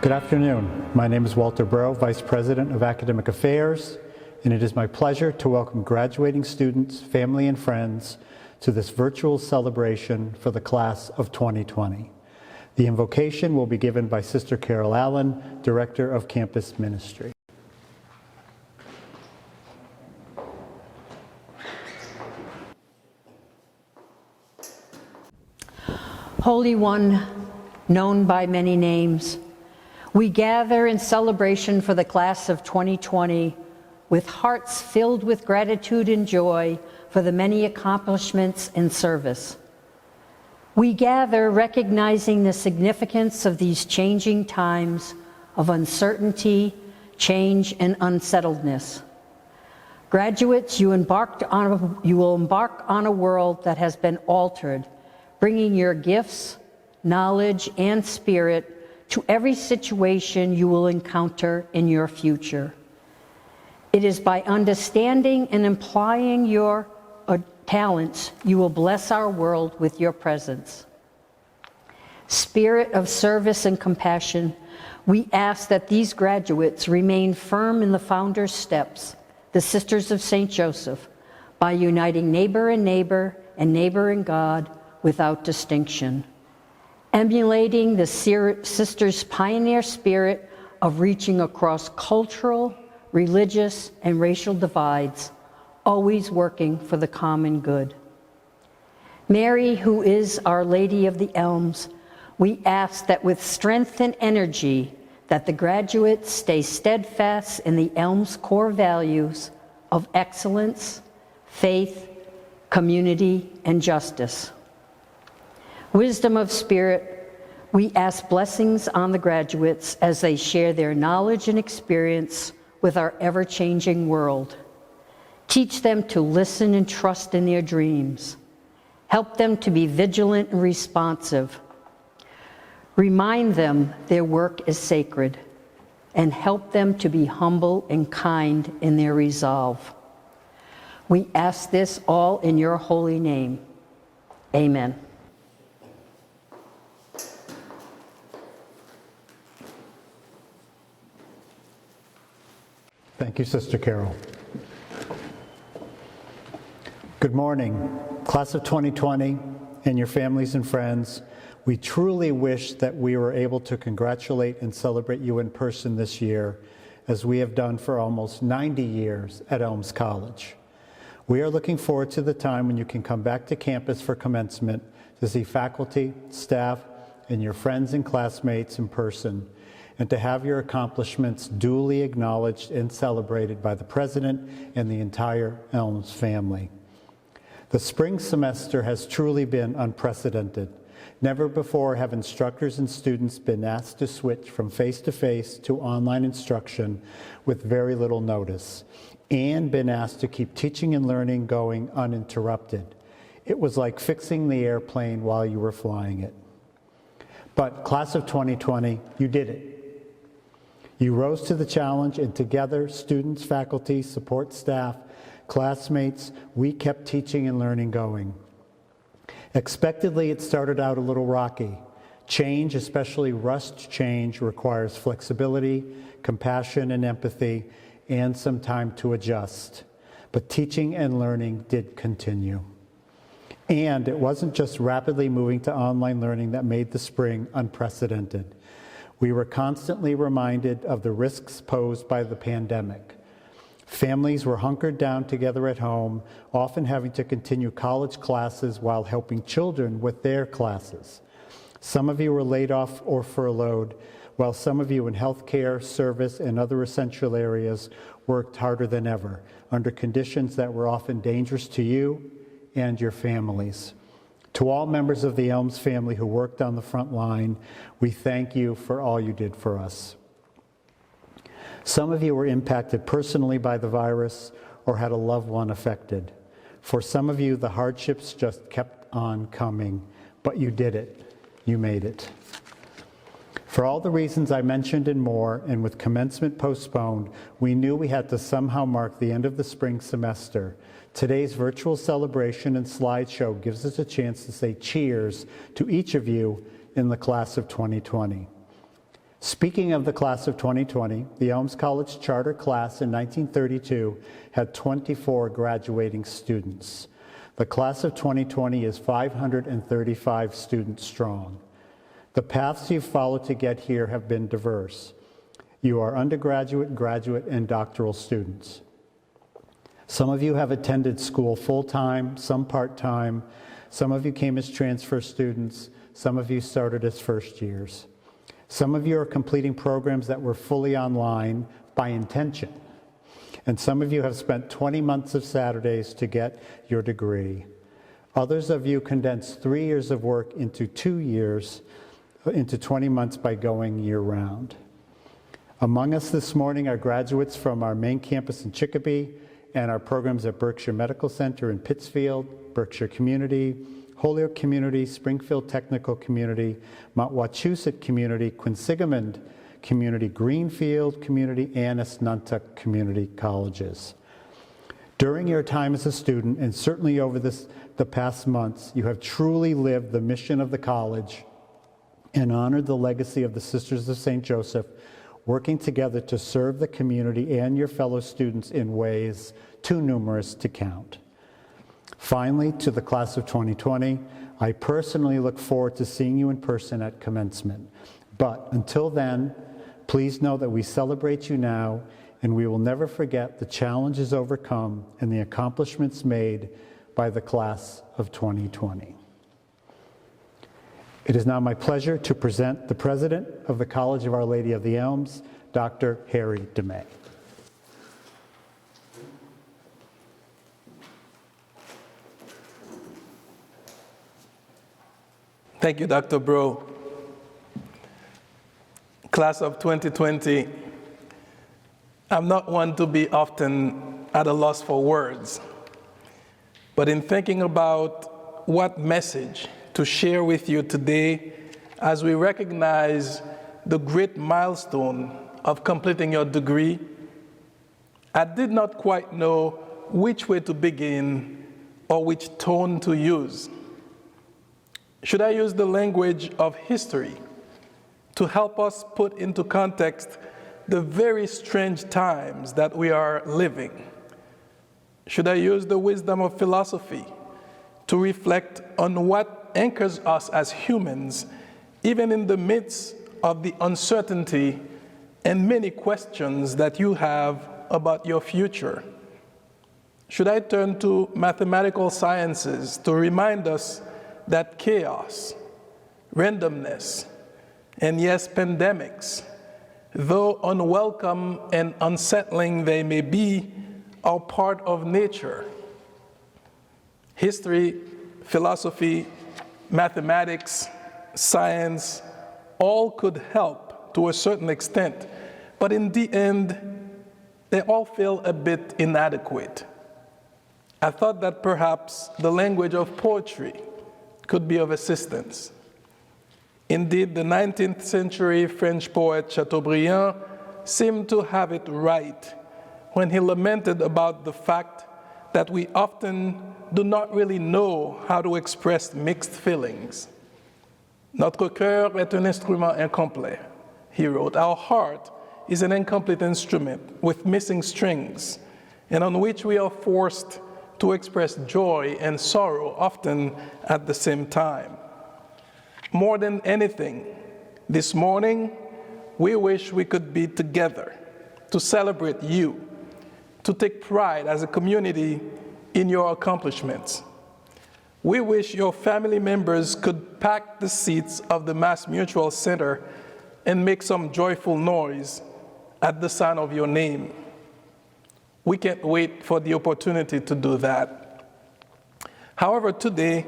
Good afternoon. My name is Walter Breau, Vice President of Academic Affairs, and it is my pleasure to welcome graduating students, family, and friends to this virtual celebration for the class of 2020. The invocation will be given by Sister Carol Allan, Director of Campus Ministry. Holy One, known by many names, we gather in celebration for the class of 2020 with hearts filled with gratitude and joy for the many accomplishments and service. We gather recognizing the significance of these changing times of uncertainty, change, and unsettledness. Graduates, you will embark on a world that has been altered, bringing your gifts, knowledge, and spirit to every situation you will encounter in your future. It is by understanding and applying your talents you will bless our world with your presence. Spirit of service and compassion, we ask that these graduates remain firm in the founder's steps, the Sisters of St. Joseph, by uniting neighbor and neighbor and neighbor and God without distinction. Emulating the sisters' pioneer spirit of reaching across cultural, religious, and racial divides, always working for the common good. Mary, who is Our Lady of the Elms, we ask that with strength and energy, that the graduates stay steadfast in the Elms' core values of excellence, faith, community, and justice. Wisdom of Spirit, we ask blessings on the graduates as they share their knowledge and experience with our ever-changing world. Teach them to listen and trust in their dreams. Help them to be vigilant and responsive. Remind them their work is sacred, and help them to be humble and kind in their resolve. We ask this all in your holy name. Amen. Thank you, Sister Carol. Good morning, class of 2020 and your families and friends. We truly wish that we were able to congratulate and celebrate you in person this year, as we have done for almost 90 years at Elms College. We are looking forward to the time when you can come back to campus for commencement to see faculty, staff, and your friends and classmates in person, and to have your accomplishments duly acknowledged and celebrated by the President and the entire Elms family. The spring semester has truly been unprecedented. Never before have instructors and students been asked to switch from face-to-face to online instruction with very little notice, and been asked to keep teaching and learning going uninterrupted. It was like fixing the airplane while you were flying it. But class of 2020, you did it. You rose to the challenge, and together, students, faculty, support staff, classmates, we kept teaching and learning going. Expectedly, it started out a little rocky. Change, especially rushed change, requires flexibility, compassion, and empathy, and some time to adjust. But teaching and learning did continue. And it wasn't just rapidly moving to online learning that made the spring unprecedented. We were constantly reminded of the risks posed by the pandemic. Families were hunkered down together at home, often having to continue college classes while helping children with their classes. Some of you were laid off or furloughed, while some of you in healthcare, service, and other essential areas worked harder than ever, under conditions that were often dangerous to you and your families. To all members of the Elms family who worked on the front line, we thank you for all you did for us. Some of you were impacted personally by the virus or had a loved one affected. For some of you, the hardships just kept on coming, but you did it. You made it. For all the reasons I mentioned and more, and with commencement postponed, we knew we had to somehow mark the end of the spring semester. Today's virtual celebration and slideshow gives us a chance to say cheers to each of you in the class of 2020. Speaking of the class of 2020, the Elms College charter class in 1932 had 24 graduating students. The class of 2020 is 535 students strong. The paths you've followed to get here have been diverse. You are undergraduate, graduate, and doctoral students. Some of you have attended school full-time, some part-time. Some of you came as transfer students. Some of you started as first years. Some of you are completing programs that were fully online by intention. And some of you have spent 20 months of Saturdays to get your degree. Others of you condensed 3 years of work into 2 years, into 20 months by going year-round. Among us this morning are graduates from our main campus in Chicopee and our programs at Berkshire Medical Center in Pittsfield, Berkshire Community, Holyoke Community, Springfield Technical Community, Mount Wachusett Community, Quinsigamond Community, Greenfield Community, and Asnuntuck Community Colleges. During your time as a student, and certainly over the past months, you have truly lived the mission of the college and honored the legacy of the Sisters of St. Joseph, working together to serve the community and your fellow students in ways too numerous to count. Finally, to the class of 2020, I personally look forward to seeing you in person at commencement. But until then, please know that we celebrate you now, and we will never forget the challenges overcome and the accomplishments made by the class of 2020. It is now my pleasure to present the president of the College of Our Lady of the Elms, Dr. Harry Dumay. Thank you, Dr. Breau. Class of 2020, I'm not one to be often at a loss for words, but in thinking about what message to share with you today as we recognize the great milestone of completing your degree, I did not quite know which way to begin or which tone to use. Should I use the language of history to help us put into context the very strange times that we are living? Should I use the wisdom of philosophy to reflect on what anchors us as humans, even in the midst of the uncertainty and many questions that you have about your future? Should I turn to mathematical sciences to remind us that chaos, randomness, and yes, pandemics, though unwelcome and unsettling they may be, are part of nature? History, philosophy, mathematics, science, all could help to a certain extent, but in the end, they all feel a bit inadequate. I thought that perhaps the language of poetry could be of assistance. Indeed, the 19th century French poet Chateaubriand seemed to have it right when he lamented about the fact that we often do not really know how to express mixed feelings. Notre cœur est un instrument incomplet, he wrote. Our heart is an incomplete instrument with missing strings, and on which we are forced to express joy and sorrow, often at the same time. More than anything, this morning, we wish we could be together to celebrate you, to take pride as a community in your accomplishments. We wish your family members could pack the seats of the Mass Mutual Center and make some joyful noise at the sound of your name. We can't wait for the opportunity to do that. However, today,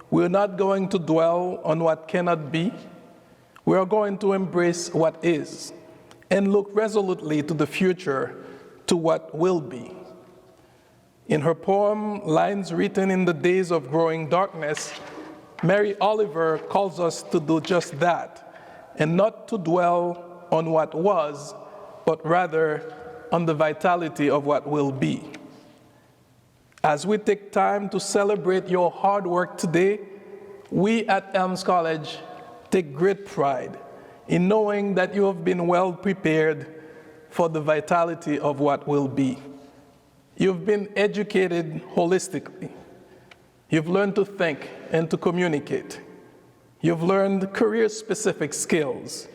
we're not going to dwell on what cannot be. We are going to embrace what is and look resolutely to the future, to what will be. In her poem, Lines Written in the Days of Growing Darkness, Mary Oliver calls us to do just that, and not to dwell on what was, but rather on the vitality of what will be. As we take time to celebrate your hard work today, we at Elms College take great pride in knowing that you have been well prepared for the vitality of what will be. You've been educated holistically. You've learned to think and to communicate. You've learned career-specific skills.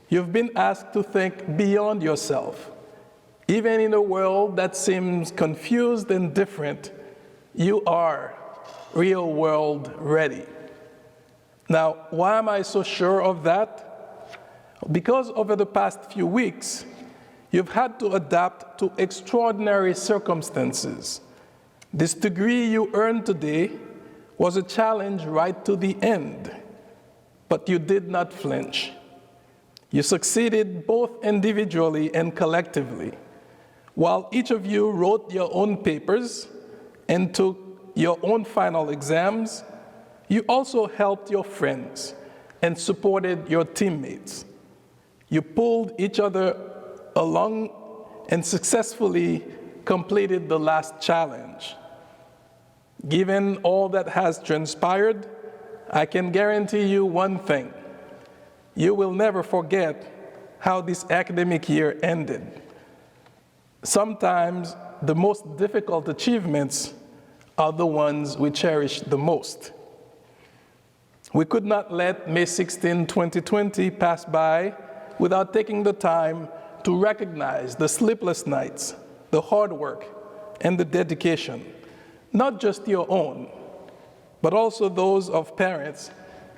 You've been asked to think beyond yourself. Even in a world that seems confused and different, you are real-world ready. Now, why am I so sure of that? Because over the past few weeks, you've had to adapt to extraordinary circumstances. This degree you earned today was a challenge right to the end, but you did not flinch. You succeeded both individually and collectively. While each of you wrote your own papers and took your own final exams, you also helped your friends and supported your teammates. You pulled each other along and successfully completed the last challenge. Given all that has transpired, I can guarantee you one thing. You will never forget how this academic year ended. Sometimes the most difficult achievements are the ones we cherish the most. We could not let May 16, 2020 pass by without taking the time to recognize the sleepless nights, the hard work, and the dedication, not just your own, but also those of parents,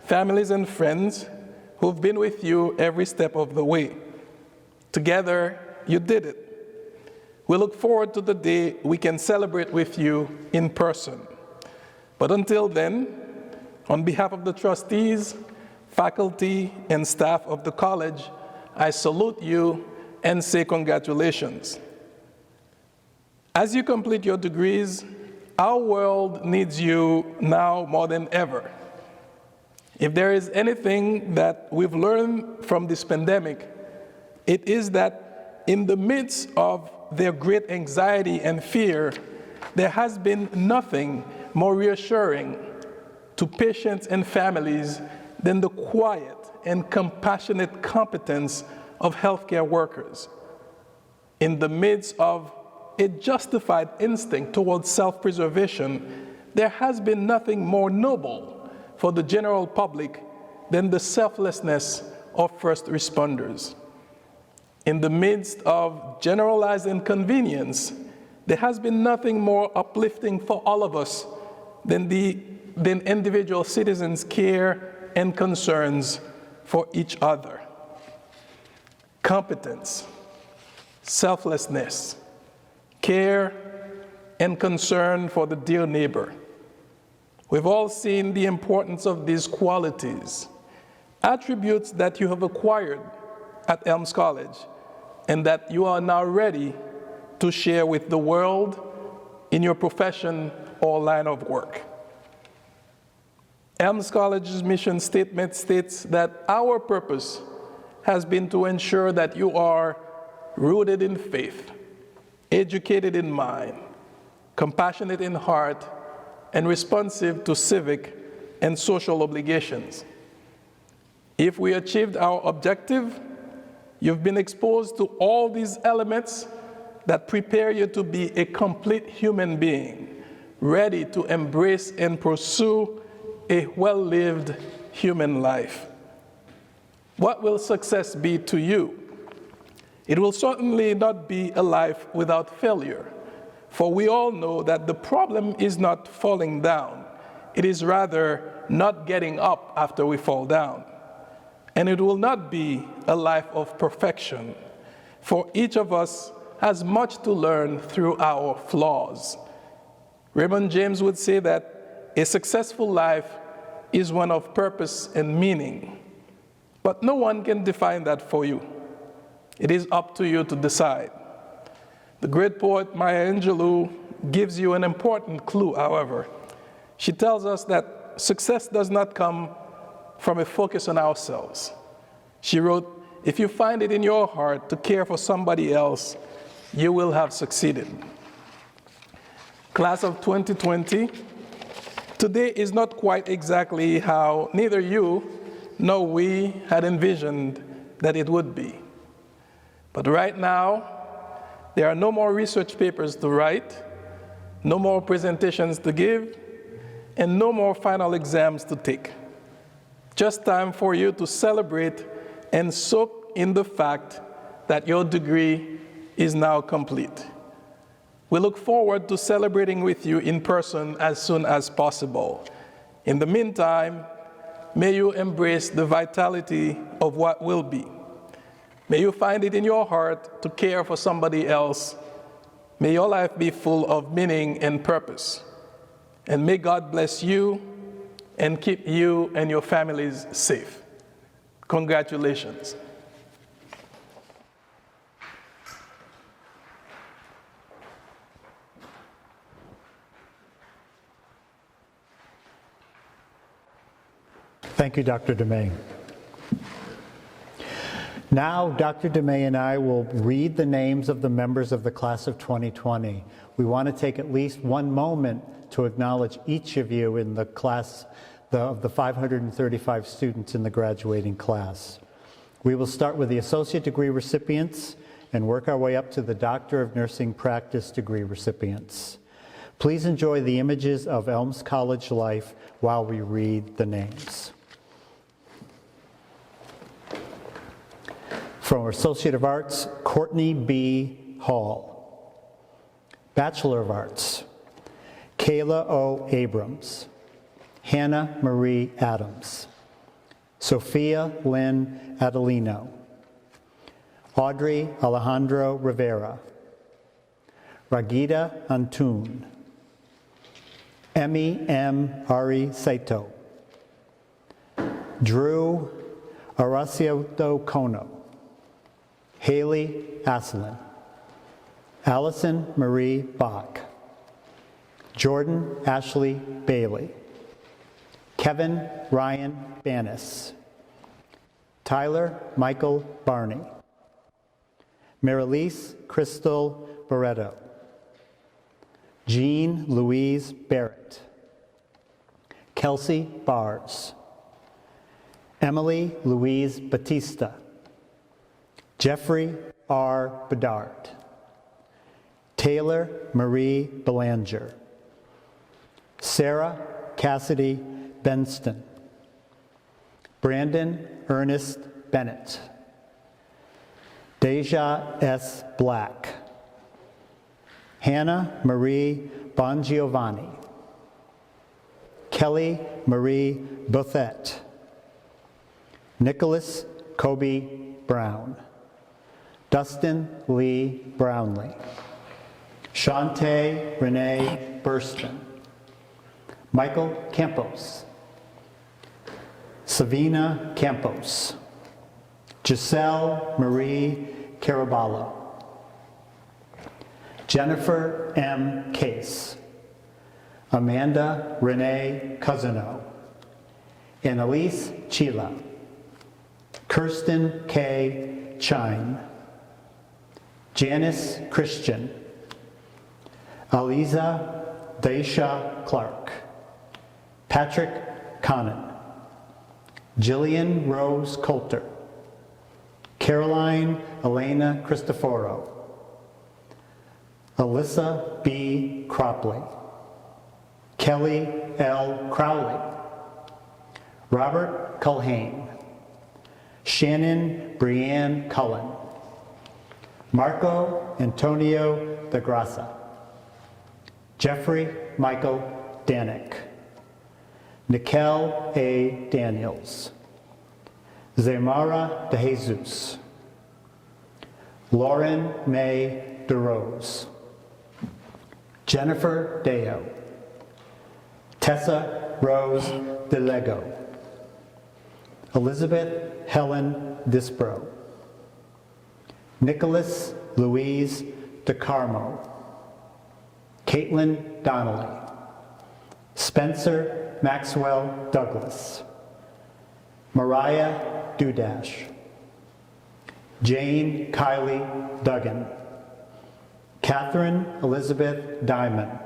families, and friends who've been with you every step of the way. Together, you did it. We look forward to the day we can celebrate with you in person. But until then, on behalf of the trustees, faculty, and staff of the college, I salute you and say congratulations. As you complete your degrees, our world needs you now more than ever. If there is anything that we've learned from this pandemic, it is that in the midst of their great anxiety and fear, there has been nothing more reassuring to patients and families than the quiet and compassionate competence of healthcare workers. In the midst of a justified instinct towards self-preservation, there has been nothing more noble for the general public than the selflessness of first responders. In the midst of generalized inconvenience, there has been nothing more uplifting for all of us than individual citizens' care and concerns for each other. Competence, selflessness, care, and concern for the dear neighbor. We've all seen the importance of these qualities, attributes that you have acquired at Elms College and that you are now ready to share with the world in your profession or line of work. Elms College's mission statement states that our purpose has been to ensure that you are rooted in faith, educated in mind, compassionate in heart, and responsive to civic and social obligations. If we achieved our objective, you've been exposed to all these elements that prepare you to be a complete human being, ready to embrace and pursue a well-lived human life. What will success be to you? It will certainly not be a life without failure, for we all know that the problem is not falling down. It is rather not getting up after we fall down. And it will not be a life of perfection, for each of us has much to learn through our flaws. Raymond James would say that a successful life is one of purpose and meaning, but no one can define that for you. It is up to you to decide. The great poet Maya Angelou gives you an important clue, however. She tells us that success does not come from a focus on ourselves. She wrote, "If you find it in your heart to care for somebody else, you will have succeeded." Class of 2020, today is not quite exactly how neither you nor we had envisioned that it would be. But right now, there are no more research papers to write, no more presentations to give, and no more final exams to take. Just time for you to celebrate and soak in the fact that your degree is now complete. We look forward to celebrating with you in person as soon as possible. In the meantime, may you embrace the vitality of what will be. May you find it in your heart to care for somebody else. May your life be full of meaning and purpose. And may God bless you and keep you and your families safe. Congratulations. Thank you, Dr. Dumay. Now, Dr. Dumay and I will read the names of the members of the class of 2020. We want to take at least one moment to acknowledge each of you in the class of the 535 students in the graduating class. We will start with the associate degree recipients and work our way up to the Doctor of Nursing Practice degree recipients. Please enjoy the images of Elms College life while we read the names. From Associate of Arts, Courtney B. Hall. Bachelor of Arts, Kayla O. Abrams. Hannah Marie Adams. Sophia Lynn Adelino. Audrey Alejandro Rivera. Ragita Antun. Emmy M. Ari Saito. Drew Araciato Kono. Haley Aslan. Allison Marie Bach. Jordan Ashley Bailey. Kevin Ryan Banis. Tyler Michael Barney. Marilise Crystal Barreto. Jean Louise Barrett. Kelsey Bars. Emily Louise Batista. Jeffrey R. Bedard. Taylor Marie Belanger. Sarah Cassidy Benston. Brandon Ernest Bennett. Deja S. Black. Hannah Marie Bongiovanni. Kelly Marie Buffett. Nicholas Kobe Brown. Dustin Lee Brownlee. Shantae Renee Burston. Michael Campos. Savina Campos. Giselle Marie Caraballo. Jennifer M. Case. Amanda Renee Cousineau. Annalise Chila. Kirsten K. Chine. Janice Christian. Aliza Daisha Clark. Patrick Connon. Jillian Rose Coulter. Caroline Elena Cristoforo. Alyssa B. Cropley. Kelly L. Crowley. Robert Culhane. Shannon Brianne Cullen. Marco Antonio de Grassa. Jeffrey Michael Danick. Nikel A. Daniels. Zemara de Jesus. Lauren May DeRose. Jennifer Deo. Tessa Rose DeLego. Elizabeth Helen Disbro. Nicholas Louise DeCarmo. Caitlin Donnelly. Spencer Maxwell Douglas. Mariah Dudash. Jane Kylie Duggan. Catherine Elizabeth Diamond.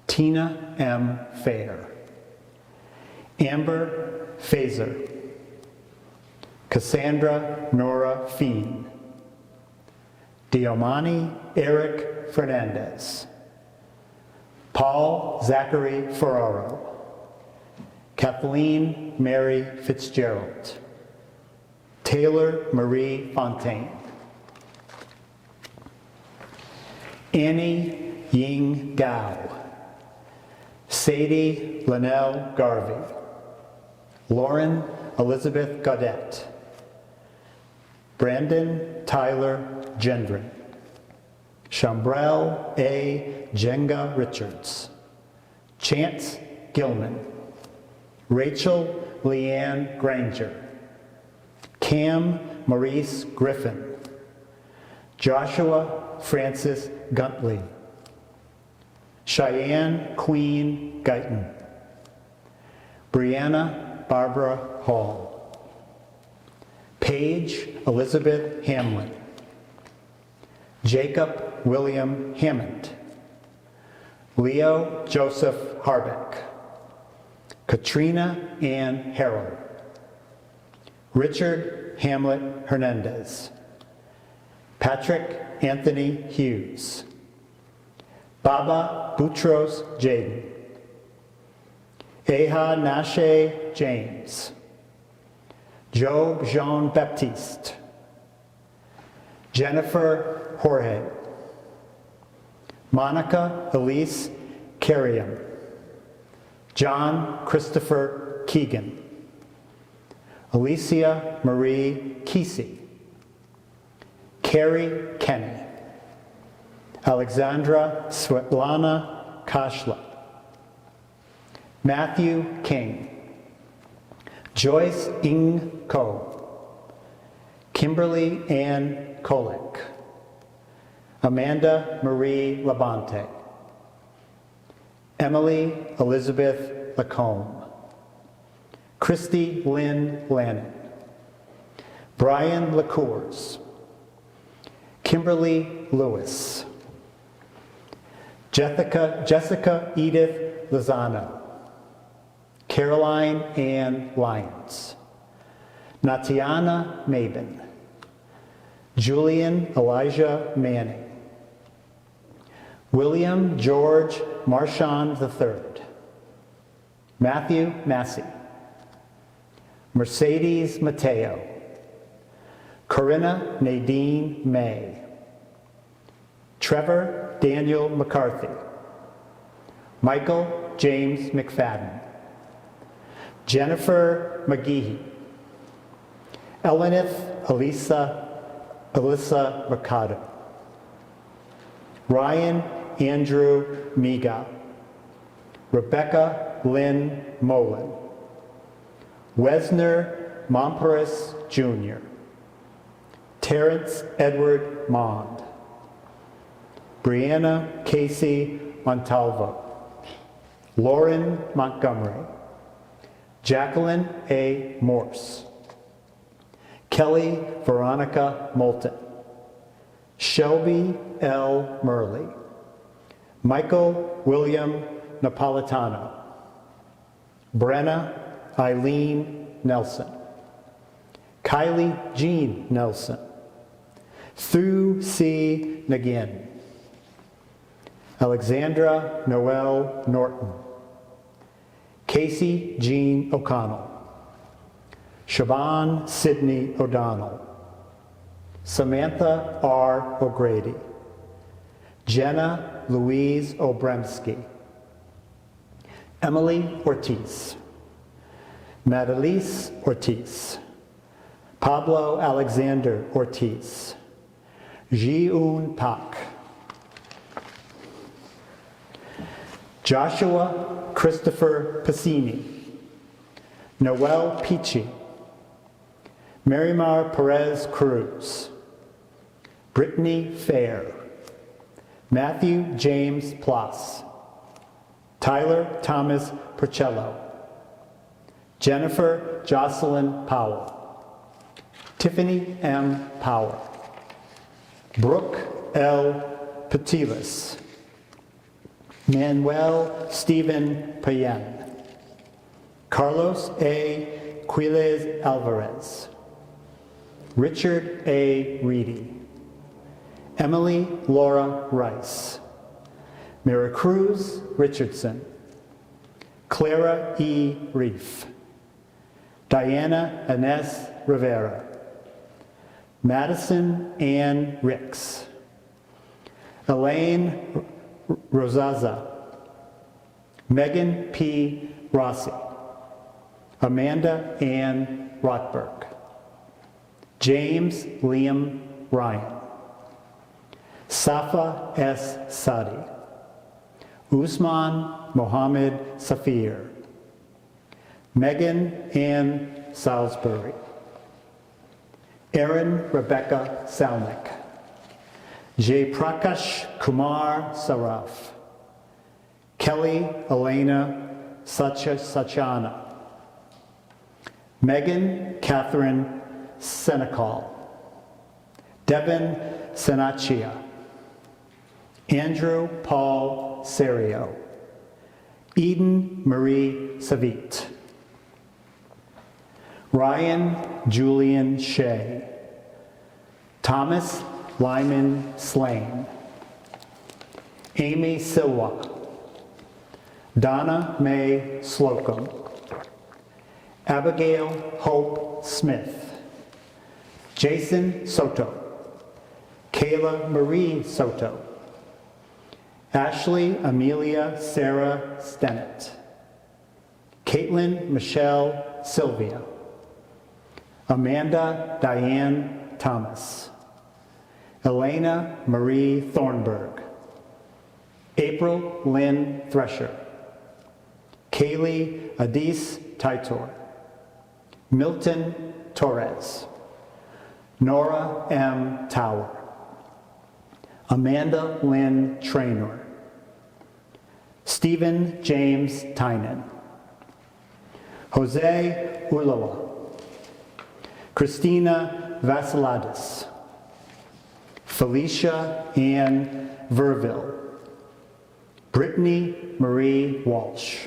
Tina M. Fair. Amber Fazer. Cassandra Nora Feen, Diomani Eric Fernandez, Paul Zachary Ferraro, Kathleen Mary Fitzgerald, Taylor Marie Fontaine, Annie Ying Gao, Sadie Linnell Garvey, Lauren Elizabeth Gaudette, Brandon Tyler Gendron, Shambrell A. Jenga Richards, Chance Gilman, Rachel Leanne Granger, Cam Maurice Griffin, Joshua Francis Guntley, Cheyenne Queen Guyton, Brianna Barbara Hall, Paige Elizabeth Hamlin, Jacob William Hammond, Leo Joseph Harbeck, Katrina Ann Harrell, Richard Hamlet Hernandez, Patrick Anthony Hughes, Baba Boutros Jaden, Eha Nashe James, Job Jean Baptiste, Jennifer Jorge, Monica Elise Carriam, John Christopher Keegan, Alicia Marie Kesey, Carrie Kenny, Alexandra Svetlana Kashla, Matthew King, Joyce Ing Ko, Kimberly Ann Kolick, Amanda Marie Labonte, Emily Elizabeth Lacombe, Christy Lynn Lannon, Brian LaCours, Kimberly Lewis, Jessica Edith Lozano, Caroline Ann Lyons, Natiana Mabin, Julian Elijah Manning, William George Marchand III, Matthew Massey, Mercedes Mateo, Corinna Nadine May, Trevor Daniel McCarthy, Michael James McFadden, Jennifer McGehee, Elenith Alyssa Mercado, Ryan Andrew Miga, Rebecca Lynn Mullen, Wesner Momperis Jr., Terrence Edward Mond, Brianna Casey Montalvo, Lauren Montgomery, Jacqueline A. Morse, Kelly Veronica Moulton, Shelby L. Murley, Michael William Napolitano, Brenna Eileen Nelson, Kylie Jean Nelson, Thu C. Nagin, Alexandra Noel Norton, Casey Jean O'Connell, Siobhan Sidney O'Donnell, Samantha R. O'Grady, Jenna Louise Obremski, Emily Ortiz, Madalise Ortiz, Pablo Alexander Ortiz, Ji-Un Pak, Joshua Christopher Pacini, Noel Peachy, Marimar Perez Cruz, Brittany Fair, Matthew James Ploss, Tyler Thomas Porcello, Jennifer Jocelyn Powell, Tiffany M. Power, Brooke L. Petilis, Manuel Stephen Payen, Carlos A. Quiles Alvarez, Richard A. Reedy, Emily Laura Rice, Miracruz Richardson, Clara E. Reef, Diana Inez Rivera, Madison Ann Ricks, Elaine Rosaza, Megan P. Rossi, Amanda Ann Rotberg, James Liam Ryan, Safa S. Sadi, Usman Mohammed Safir, Megan Ann Salisbury, Erin Rebecca Salnick, Jay Prakash Kumar Saraf, Kelly Elena Sachana, Megan Catherine Senecal, Devin Senachia, Andrew Paul Serio, Eden Marie Savit, Ryan Julian Shea, Thomas Lyman Slane, Amy Silwa, Donna Mae Slocum, Abigail Hope Smith, Jason Soto, Kayla Marie Soto, Ashley Amelia Sarah Stennett, Caitlin Michelle Sylvia, Amanda Diane Thomas, Elena Marie Thornburg, April Lynn Thresher, Kaylee Adis Taitor, Milton Torres, Nora M. Tower, Amanda Lynn Traynor, Stephen James Tynan, Jose Ulloa, Christina Vasiladis, Felicia Ann Verville, Brittany Marie Walsh,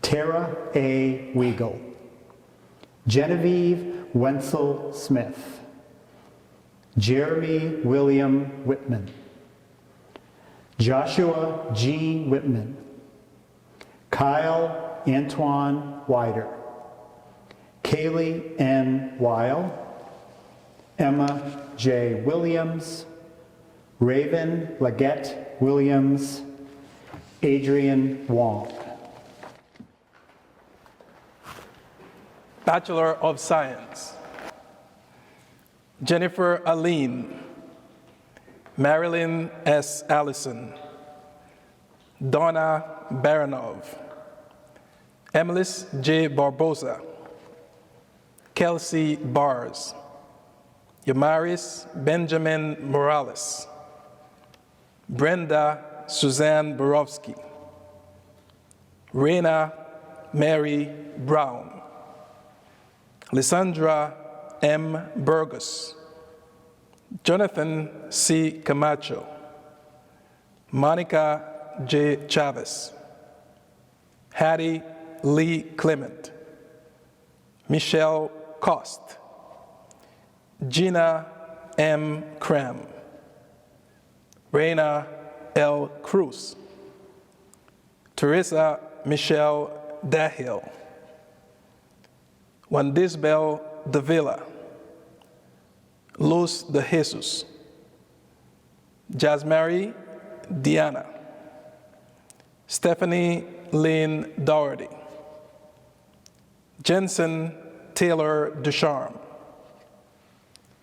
Tara A. Weigel, Genevieve Wenzel Smith, Jeremy William Whitman, Joshua G. Whitman, Kyle Antoine Wider, Kaylee N. Weil, Emma J. Williams, Raven Leggett Williams, Adrian Wong. Bachelor of Science, Jennifer Aline, Marilyn S. Allison, Donna Baranov, Emilis J. Barbosa, Kelsey Bars, Yamaris Benjamin Morales, Brenda Suzanne Borowski, Raina Mary Brown, Lysandra M. Burgos, Jonathan C. Camacho, Monica J. Chavez, Hattie Lee Clement, Michelle Cost, Gina M. Cram, Reina L. Cruz, Teresa Michelle Dahill, Wandisbel Davila, Luz de Jesus, Jasmary Diana, Stephanie Lynn Doherty, Jensen Taylor Ducharme,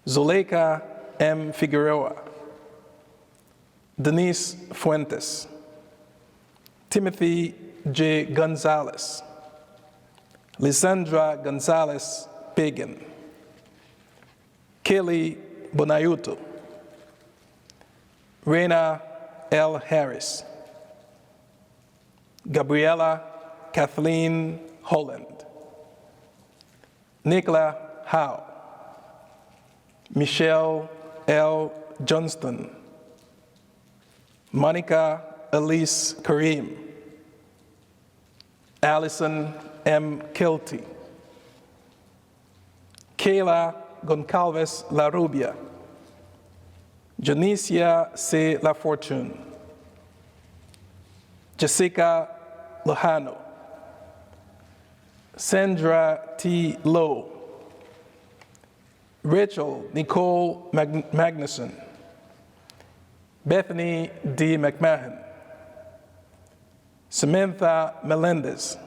Zuleika M. Figueroa, Denise Fuentes, Timothy J. Gonzalez, Lisandra Gonzalez Pagan, Kelly Bonayuto, Reina L. Harris, Gabriela Kathleen Holland, Nicola Howe, Michelle L. Johnston, Monica Elise Kareem, Allison M. Kilty, Kayla Goncalves La Rubia, Janicia C. La Fortune, Jessica Lojano, Sandra T. Lowe, Rachel Nicole Magnuson, Bethany D. McMahon, Samantha Melendez,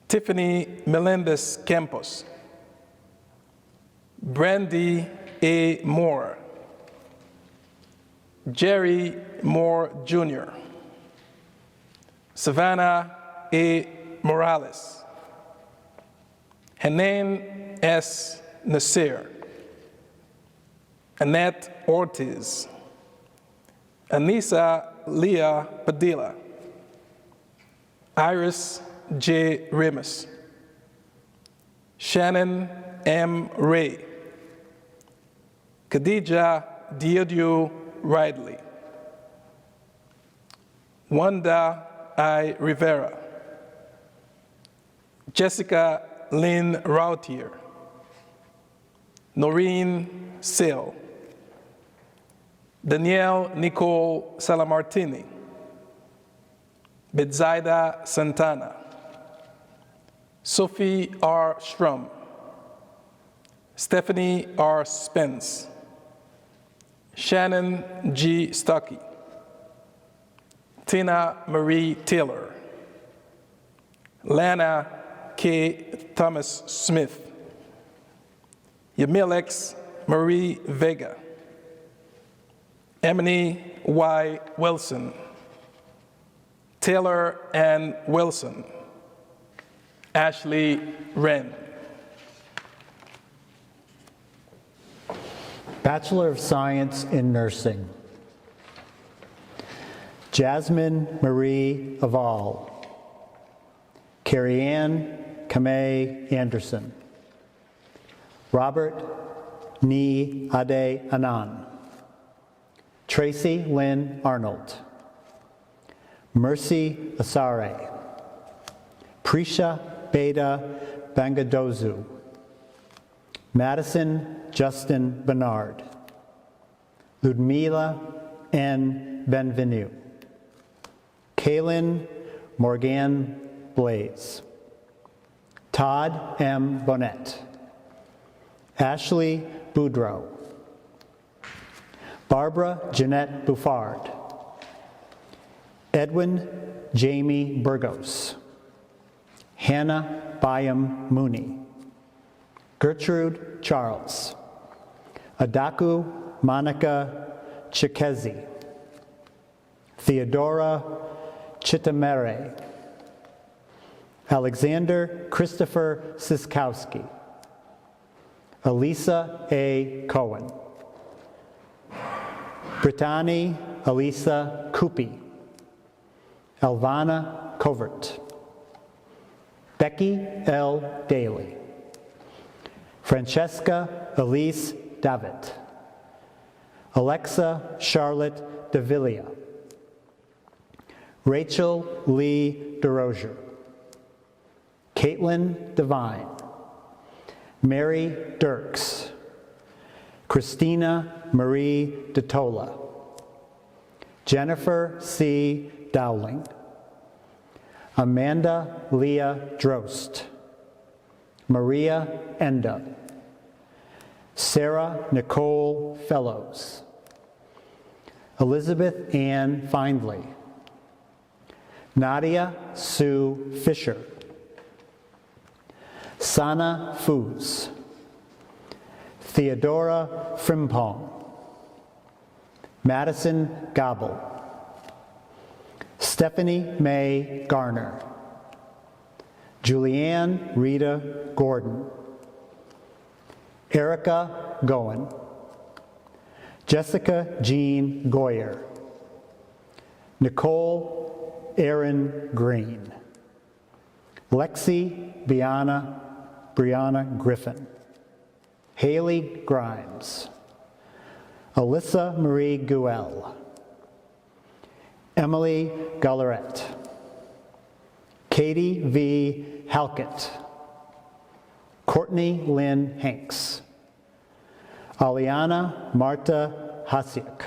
Tiffany Melendez Campos, Brandy A. Moore, Jerry Moore Jr., Savannah A. Morales, Hanan S. Nasir, Annette Ortiz, Anissa Leah Padilla, Iris J. Remus, Shannon M. Ray, Khadija Diodiu Ridley, Wanda I. Rivera, Jessica Lynn Routier, Noreen Sale, Danielle Nicole Salamartini, Betsaida Santana, Sophie R. Strum, Stephanie R. Spence, Shannon G. Stuckey, Tina Marie Taylor, Lana K. Thomas Smith, Yamilex Marie Vega, Emily Y. Wilson, Taylor Ann Wilson, Ashley Wren. Bachelor of Science in Nursing. Jasmine Marie Aval, Carrie Ann Kamei Anderson, Robert Ni Ade Anan, Tracy Lynn Arnold, Mercy Asare, Prisha Beda Bangadozu, Madison Justin Bernard, Ludmila N. Benvenu, Kaylin Morgan Blaze, Todd M. Bonnet, Ashley Boudreau, Barbara Jeanette Buffard, Edwin Jamie Burgos, Hannah Byam Mooney, Gertrude Charles, Adaku Monica Chikezi, Theodora Chitamere, Alexander Christopher Siskowski, Elisa A. Cohen, Brittany Elisa Kupi, Elvana Covert, Becky L. Daly, Francesca Elise Davitt, Alexa Charlotte DeVillia, Rachel Lee DeRozier, Caitlin Devine, Mary Dirks, Christina Marie DeTola, Jennifer C. Dowling, Amanda Leah Drost, Maria Enda, Sarah Nicole Fellows, Elizabeth Ann Findley, Nadia Sue Fisher, Sana Foos, Theodora Frimpong, Madison Gobble, Stephanie Mae Garner, Julianne Rita Gordon, Erica Goen, Jessica Jean Goyer, Nicole Erin Green, Lexi Brianna Griffin, Haley Grimes, Alyssa Marie Guel, Emily Gallaret, Katie V. Halkett, Courtney Lynn Hanks, Aliana Marta Hasiak,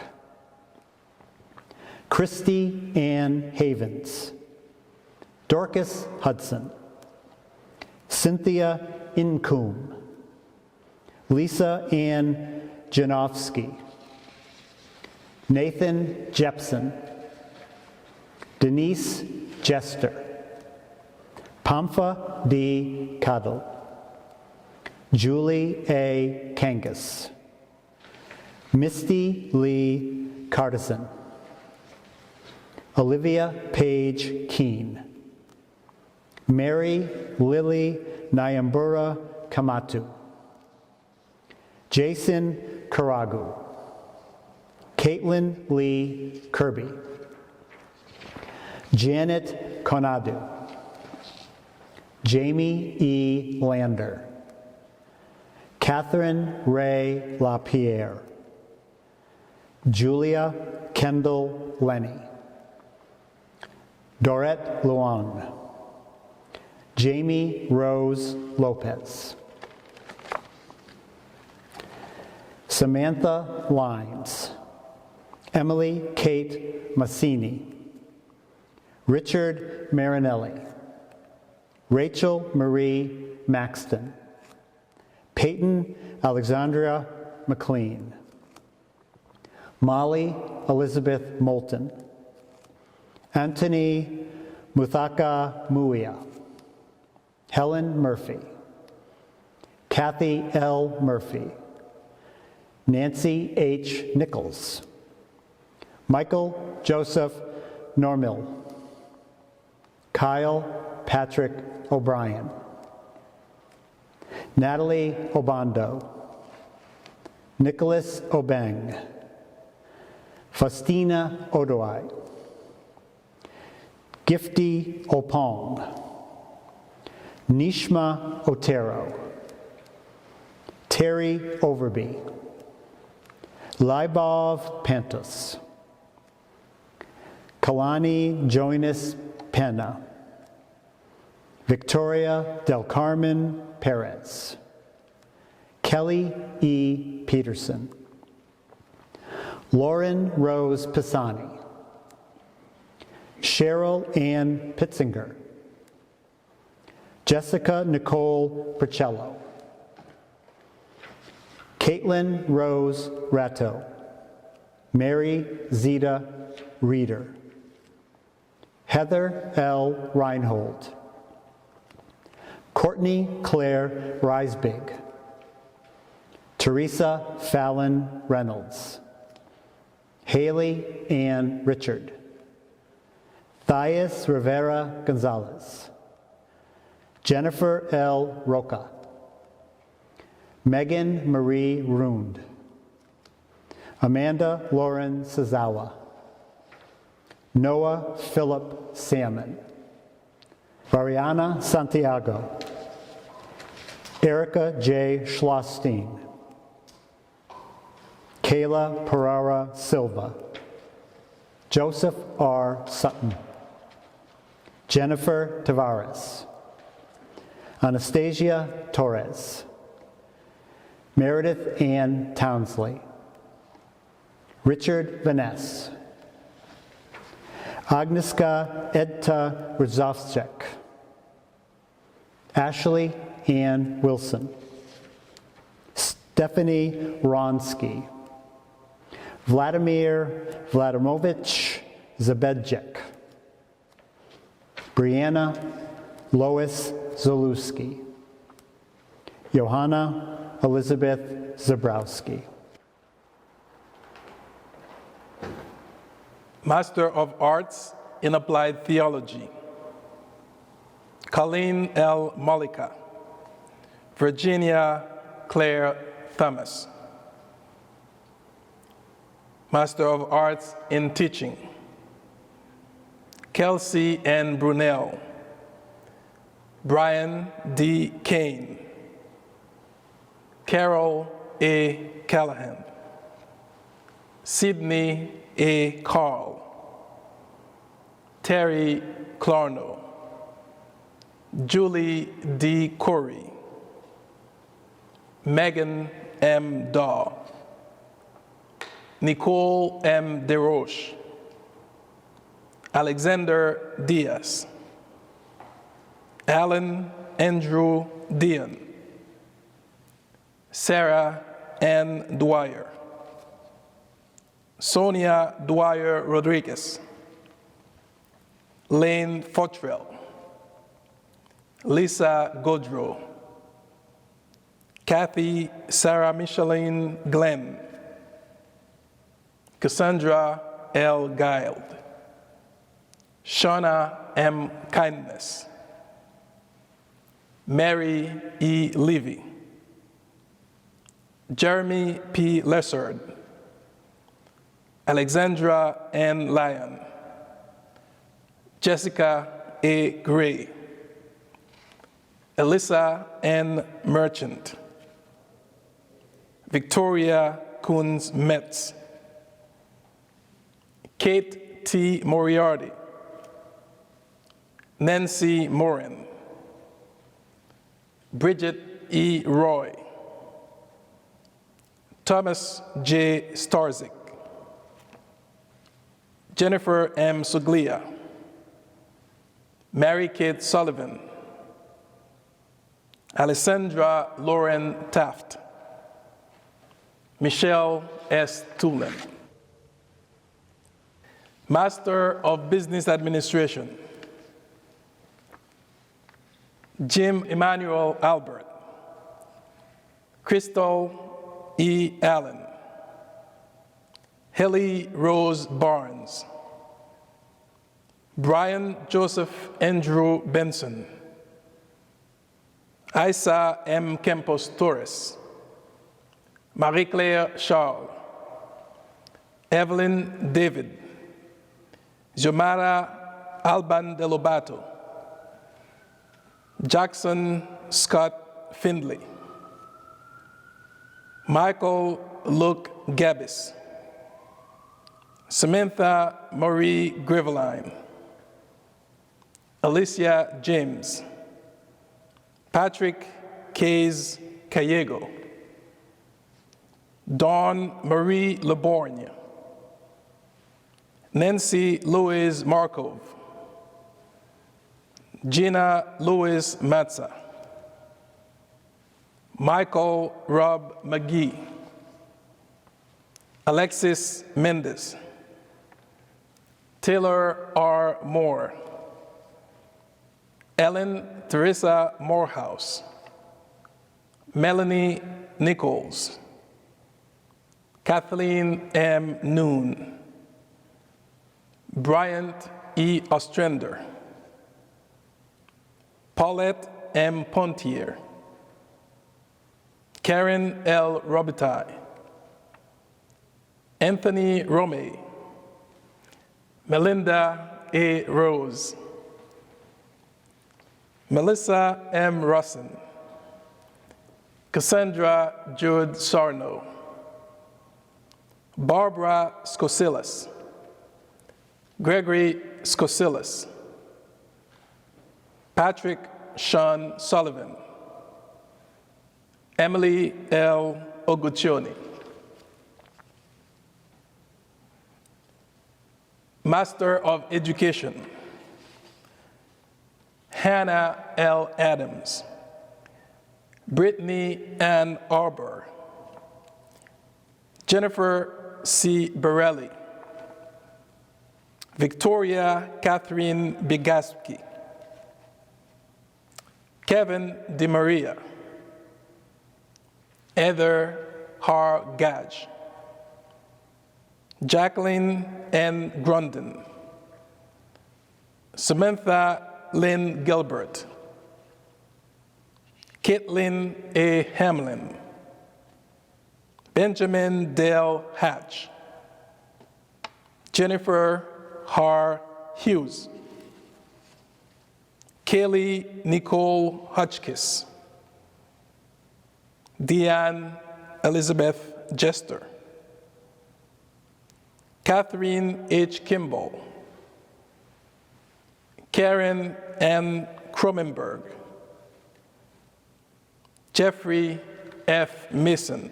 Christy Ann Havens, Dorcas Hudson, Cynthia Incoom, Lisa Ann Janowski, Nathan Jepson, Denise Jester, Pampha D. Cadel, Julie A. Kangas, Misty Lee Cardison, Olivia Page Keene, Mary Lily Nyambura Kamatu, Jason Karagu, Caitlin Lee Kirby, Janet Konadu, Jamie E. Lander, Catherine Ray LaPierre, Julia Kendall Lenny, Dorette Luong, Jamie Rose Lopez, Samantha Limes, Emily Kate Massini, Richard Marinelli, Rachel Marie Maxton, Peyton Alexandria McLean, Molly Elizabeth Moulton, Anthony Muthaka Muia, Helen Murphy, Kathy L. Murphy, Nancy H. Nichols, Michael Joseph Normil, Kyle Patrick O'Brien, Natalie Obando, Nicholas Obeng, Faustina Odoai, Gifty Opong, Nishma Otero, Terry Overby, Libov Pantos, Kalani Jonas Pena, Victoria Del Carmen Perez, Kelly E. Peterson, Lauren Rose Pisani, Cheryl Ann Pitzinger, Jessica Nicole Percello, Caitlin Rose Ratto, Mary Zita Reeder, Heather L. Reinhold, Courtney Claire Reisbig, Teresa Fallon Reynolds, Haley Ann Richard, Thais Rivera Gonzalez, Jennifer L. Roca, Megan Marie Rund, Amanda Lauren Sazawa, Noah Philip Salmon, Variana Santiago, Erica J. Schlosstein, Kayla Pereira Silva, Joseph R. Sutton, Jennifer Tavares, Anastasia Torres, Meredith Ann Townsley, Richard Vaness, Agnieszka Edta Rzovcek, Ashley Ann Wilson, Stephanie Ronsky, Vladimir Vladimovich Zabedjek, Brianna Lois Zalewski, Johanna Elizabeth Zabrowski. Master of Arts in Applied Theology, Colleen L. Mollica, Virginia Claire Thomas. Master of Arts in Teaching, Kelsey N. Brunel, Brian D. Kane, Carol A. Callahan, Sydney A. Carl, Terry Clarno, Julie D. Corey, Megan M. Daw, Nicole M. DeRoche, Alexander Diaz, Allan Andrew Dion, Sarah Ann Dwyer, Sonia Dwyer Rodriguez, Lane Fotrell, Lisa Godreau, Kathy Sarah Micheline Glenn, Cassandra L. Guild, Shauna M. Kindness, Mary E. Levy, Jeremy P. Lessard, Alexandra N. Lyon, Jessica A. Gray, Alyssa N. Merchant, Victoria Coons Metz, Kate T. Moriarty, Nancy Morin, Bridget E. Roy, Thomas J. Starzik, Jennifer M. Suglia, Mary Kate Sullivan, Alessandra Lauren Taft, Michelle S. Tulin. Master of Business Administration, Jim Emmanuel Albert, Crystal E. Allen, Haley Rose Barnes, Brian Joseph Andrew Benson, Isa M. Campos Torres, Marie-Claire Charles, Evelyn David, Xiomara Alban de Lobato, Jackson Scott Findley, Michael Luke Gabbis, Samantha Marie Griveline, Alicia James, Patrick Kays Callego, Dawn Marie Leborgne, Nancy Louise Markov, Gina Louise Matza, Michael Rob McGee, Alexis Mendez, Taylor R. Moore, Ellen Teresa Morehouse, Melanie Nichols, Kathleen M. Noon, Bryant E. Ostrander, Paulette M. Pontier, Karen L. Robitaille, Anthony Romay, Melinda A. Rose, Melissa M. Russin, Cassandra Jude Sarno, Barbara Skosilas, Gregory Skosilas, Patrick Sean Sullivan, Emily L. Oguchioni. Master of Education, Hannah L. Adams, Brittany Ann Arbor, Jennifer C. Borelli, Victoria Catherine Bigaski, Kevin DeMaria, Heather Har Gage, Jacqueline N. Grunden, Samantha Lynn Gilbert, Caitlin A. Hamlin, Benjamin Dale Hatch, Jennifer Har Hughes, Kaylee Nicole Hotchkiss, Deanne Elizabeth Jester, Catherine H. Kimball, Karen N. Cronenberg, Jeffrey F. Mason,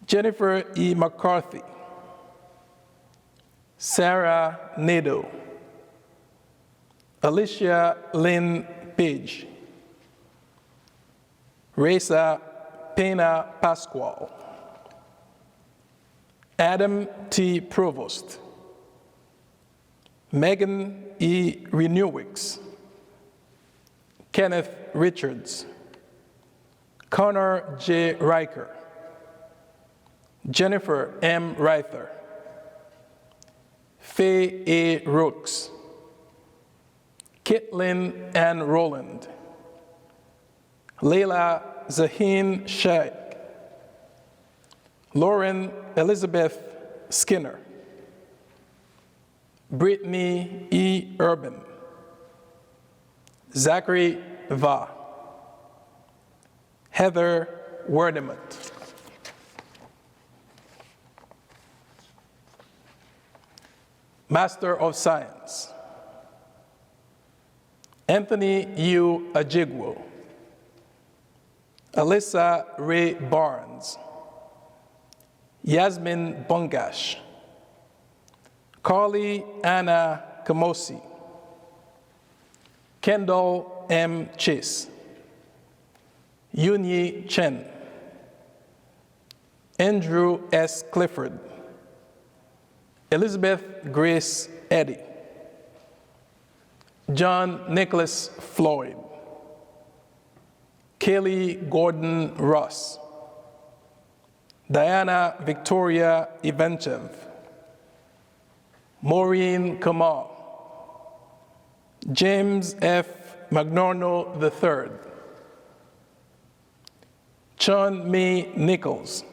Jennifer E. McCarthy, Sarah Nadeau, Alicia Lynn Page, Reza Pena Pascual, Adam T. Provost, Megan E. Renewicks, Kenneth Richards, Connor J. Riker, Jennifer M. Reither, Faye A. Rooks, Caitlin Ann Rowland, Leila Zaheen Sheikh, Lauren Elizabeth Skinner, Brittany E. Urban, Zachary Va, Heather Werdemont, Master of Science, Anthony U. Ajigwo, Alyssa Ray Barnes, Yasmin Bungash, Carly Anna Kamosi, Kendall M. Chase, Yunyi Chen, Andrew S. Clifford, Elizabeth Grace Eddy, John Nicholas Floyd, Kaylee Gordon Ross, Diana Victoria Ivanchev, Maureen Kamal, James F. Magnorno III, Sean May Nichols,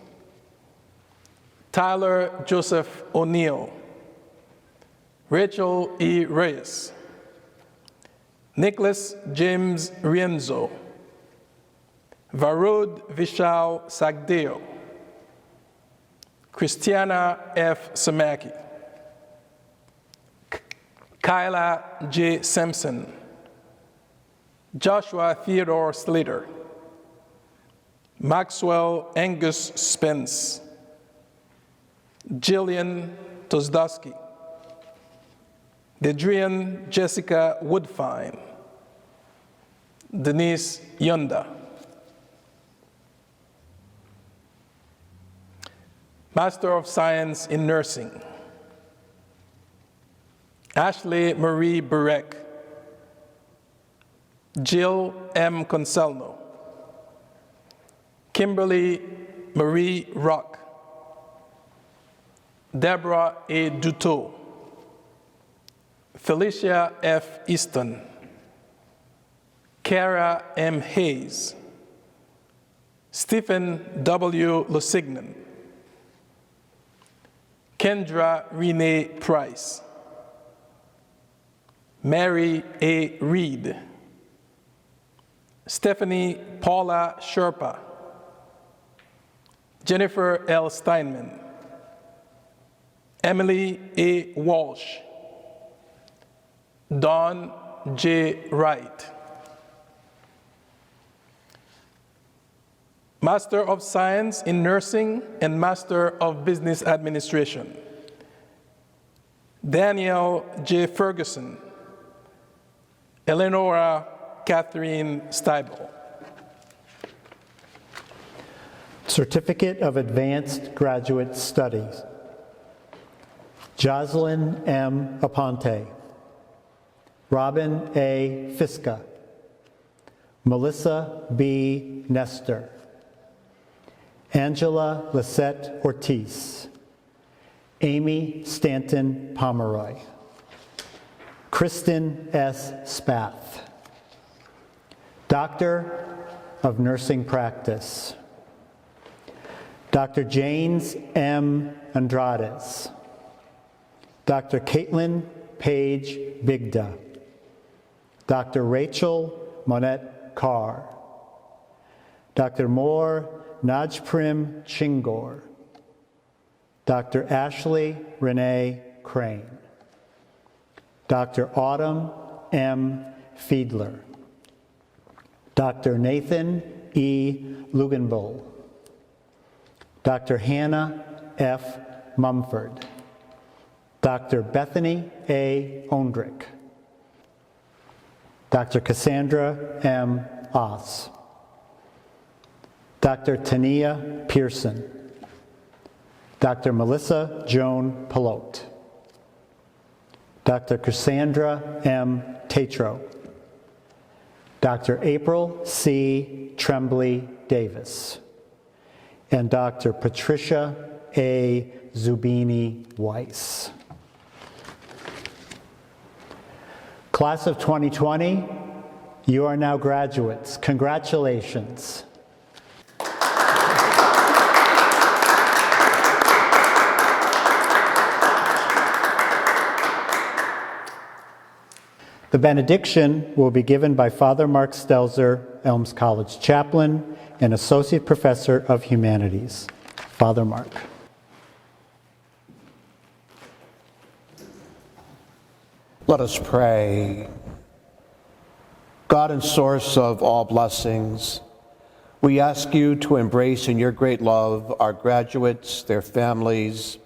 Tyler Joseph O'Neill, Rachel E. Reyes, Nicholas James Rienzo, Varud Vishal Sagdeo, Christiana F. Samaki, Kyla J. Simpson, Joshua Theodore Slater, Maxwell Angus Spence, Jillian Tozdowski, Dedrian Jessica Woodfine, Denise Yonda, Master of Science in Nursing, Ashley Marie Burek, Jill M. Conselno, Kimberly Marie Rock, Deborah A. Duteau, Felicia F. Easton, Kara M. Hayes, Stephen W. Lusignan, Kendra Renee Price, Mary A. Reed, Stephanie Paula Sherpa, Jennifer L. Steinman, Emily A. Walsh, Dawn J. Wright, Master of Science in Nursing and Master of Business Administration, Danielle J. Ferguson, Eleonora Catherine Steibel. Certificate of Advanced Graduate Studies, Jocelyn M. Aponte, Robin A. Fiska, Melissa B. Nestor, Angela Lisette Ortiz, Amy Stanton Pomeroy, Kristen S. Spath, Doctor of Nursing Practice, Dr. Janes M. Andrades, Dr. Caitlin Page Bigda, Dr. Rachel Monette Carr, Dr. Moore Najprim Chingor, Dr. Ashley Renee Crane, Dr. Autumn M. Fiedler, Dr. Nathan E. Lugenbull, Dr. Hannah F. Mumford, Dr. Bethany A. Ondrick, Dr. Cassandra M. Oss, Dr. Tania Pearson, Dr. Melissa Joan Pelote, Dr. Cassandra M. Tatro, Dr. April C. Tremblay Davis, and Dr. Patricia A. Zubini Weiss. Class of 2020, you are now graduates. Congratulations. The benediction will be given by Father Mark Stelzer, Elms College Chaplain and Associate Professor of Humanities. Father Mark. Let us pray. God and source of all blessings, we ask you to embrace in your great love our graduates, their families,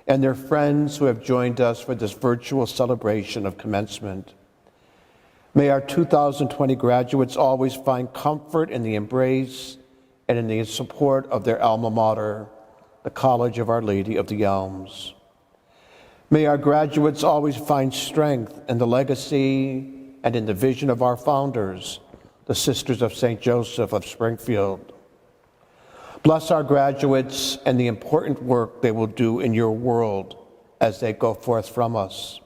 and their friends who have joined us for this virtual celebration of commencement. May our 2020 graduates always find comfort in the embrace and in the support of their alma mater, the College of Our Lady of the Elms. May our graduates always find strength in the legacy and in the vision of our founders, the Sisters of St. Joseph of Springfield. Bless our graduates and the important work they will do in your world as they go forth from us.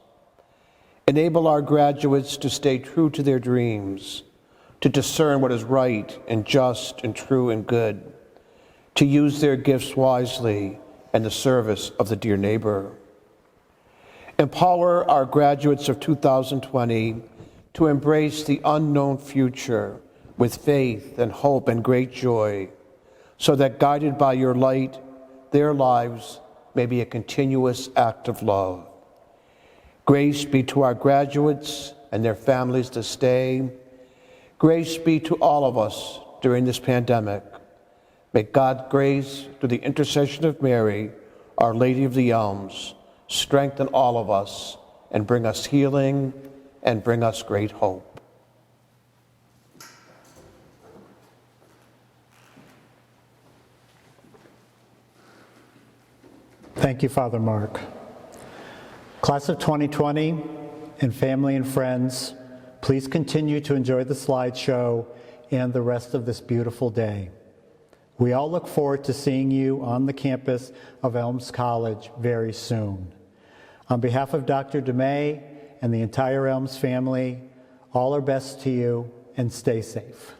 Enable our graduates to stay true to their dreams, to discern what is right and just and true and good, to use their gifts wisely in the service of the dear neighbor. Empower our graduates of 2020 to embrace the unknown future with faith and hope and great joy, so that guided by your light, their lives may be a continuous act of love. Grace be to our graduates and their families to stay. Grace be to all of us during this pandemic. May God's grace, through the intercession of Mary, Our Lady of the Elms, strengthen all of us and bring us healing and bring us great hope. Thank you, Father Mark. Class of 2020 and family and friends, please continue to enjoy the slideshow and the rest of this beautiful day. We all look forward to seeing you on the campus of Elms College very soon. On behalf of Dr. Dumay and the entire Elms family, all our best to you and stay safe.